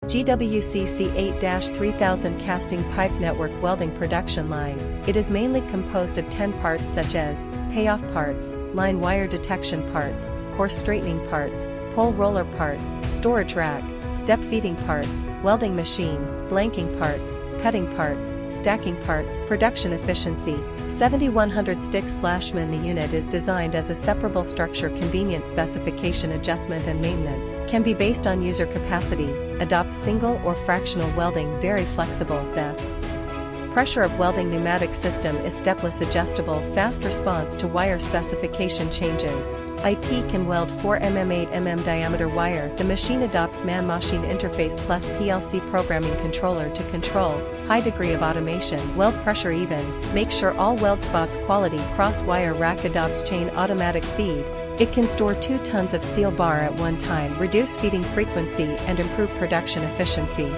GWC-C-3000 Casting Pipe Network Welding Production Line. It is mainly composed of 10 parts such as payoff parts, line wire detection parts, core straightening parts, pole roller parts, storage rack, step feeding parts, welding machine, blanking parts, cutting parts, stacking parts. Production efficiency, 7100 stick/min. The unit is designed as a separable structure. Convenient specification. Adjustment and maintenance can be based on user capacity. Adopt single or fractional welding. Very flexible.The pressure of welding pneumatic system is stepless, adjustable, fast response to wire specification changes. It can weld 4 mm 8 mm diameter wire. The machine adopts man-machine interface plus PLC programming controller to control. High degree of automation. Weld pressure even. Make sure all weld spots. Quality.Cross wire rack adopts chain automatic feed. It can store 2 tons of steel bar at one time. Reduce feeding frequency and improve production efficiency.